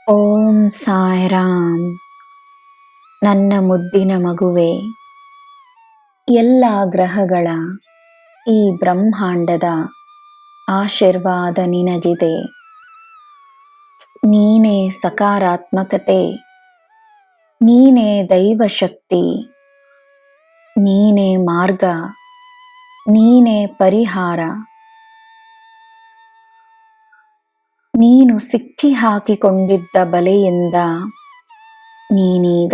ಓಂ ಸಾಯಿರಾಮ್. ನನ್ನ ಮುದ್ದಿನ ಮಗುವೆ, ಎಲ್ಲ ಗ್ರಹಗಳ ಈ ಬ್ರಹ್ಮಾಂಡದ ಆಶೀರ್ವಾದ ನಿನಗಿದೆ. ನೀನೇ ಸಕಾರಾತ್ಮಕತೆ, ನೀನೇ ದೈವಶಕ್ತಿ, ನೀನೇ ಮಾರ್ಗ, ನೀನೇ ಪರಿಹಾರ. ನೀನು ಸಿಕ್ಕಿ ಹಾಕಿಕೊಂಡಿದ್ದ ಬಲೆಯಿಂದ ನೀನೀಗ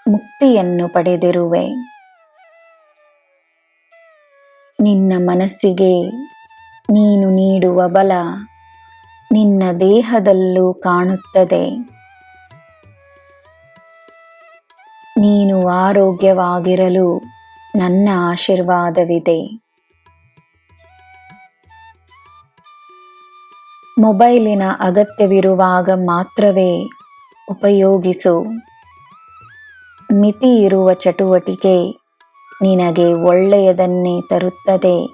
ಮುಕ್ತಿಯನ್ನು ಪಡೆದಿರುವೆ. ನಿನ್ನ ಮನಸ್ಸಿಗೆ ನೀನು ನೀಡುವ ಬಲ ನಿನ್ನ ದೇಹದಲ್ಲೂ ಕಾಣುತ್ತದೆ. ನೀನು ಆರೋಗ್ಯವಾಗಿರಲು ನನ್ನ ಆಶೀರ್ವಾದವಿದೆ. ಮೊಬೈಲಿನ ಅಗತ್ಯವಿರುವಾಗ ಮಾತ್ರವೇ ಉಪಯೋಗಿಸು. ಮಿತಿ ಇರುವ ಚಟುವಟಿಕೆ ನಿನಗೆ ಒಳ್ಳೆಯದನ್ನೇ ತರುತ್ತದೆ.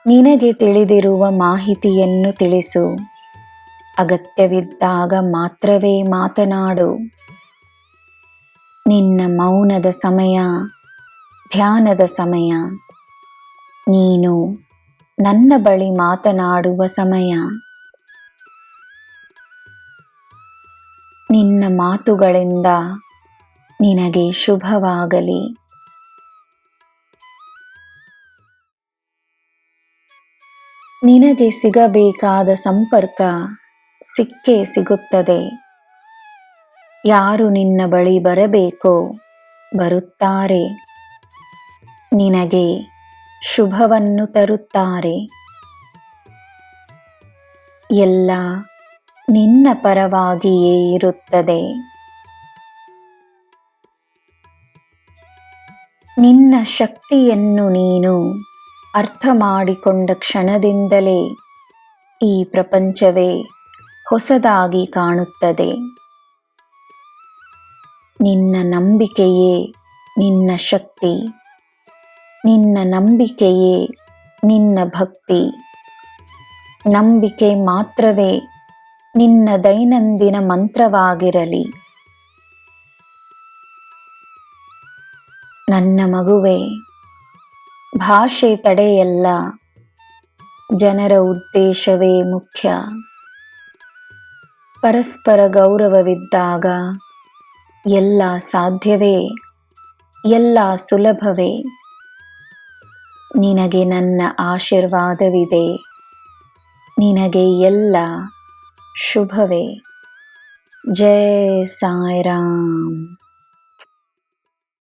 ನಿನಗೆ ತಿಳಿದಿರುವ ಮಾಹಿತಿಯನ್ನು ತಿಳಿಸು. ಅಗತ್ಯವಿದ್ದಾಗ ಮಾತ್ರವೇ ಮಾತನಾಡು. ನಿನ್ನ ಮೌನದ ಸಮಯ, ಧ್ಯಾನದ ಸಮಯ, ನೀನು ನನ್ನ ಬಳಿ ಮಾತನಾಡುವ ಸಮಯ. ನಿನ್ನ ಮಾತುಗಳಿಂದ ನಿನಗೆ ಶುಭವಾಗಲಿ. ನಿನಗೆ ಸಿಗಬೇಕಾದ ಸಂಪರ್ಕ ಸಿಕ್ಕೇ ಸಿಗುತ್ತದೆ. ಯಾರು ನಿನ್ನ ಬಳಿ ಬರಬೇಕೋ ಬರುತ್ತಾರೆ. ನಿನಗೆ ಶುಭವನ್ನು ತರುತ್ತಾರೆ. ಎಲ್ಲ ನಿನ್ನ ಪರವಾಗಿಯೇ ಇರುತ್ತದೆ. ನಿನ್ನ ಶಕ್ತಿಯನ್ನು ನೀನು ಅರ್ಥ ಮಾಡಿಕೊಂಡ ಕ್ಷಣದಿಂದಲೇ ಈ ಪ್ರಪಂಚವೇ ಹೊಸದಾಗಿ ಕಾಣುತ್ತದೆ. ನಿನ್ನ ನಂಬಿಕೆಯೇ ನಿನ್ನ ಶಕ್ತಿ. ನಿನ್ನ ನಂಬಿಕೆಯೇ ನಿನ್ನ ಭಕ್ತಿ. ನಂಬಿಕೆ ಮಾತ್ರವೇ ನಿನ್ನ ದೈನಂದಿನ ಮಂತ್ರವಾಗಿರಲಿ. ನನ್ನ ಮಗುವೆ, ಭಾಷೆ ತಡೆಯಲ್ಲ, ಜನರ ಉದ್ದೇಶವೇ ಮುಖ್ಯ. ಪರಸ್ಪರ ಗೌರವವಿದ್ದಾಗ ಎಲ್ಲ ಸಾಧ್ಯವೇ, ಎಲ್ಲ ಸುಲಭವೇ. ನಿನಗೆ ನನ್ನ ಆಶೀರ್ವಾದವಿದೆ. ನಿನಗೆ ಎಲ್ಲ ಶುಭವೇ. ಜೈ ಸಾಯಿರಾಮ್.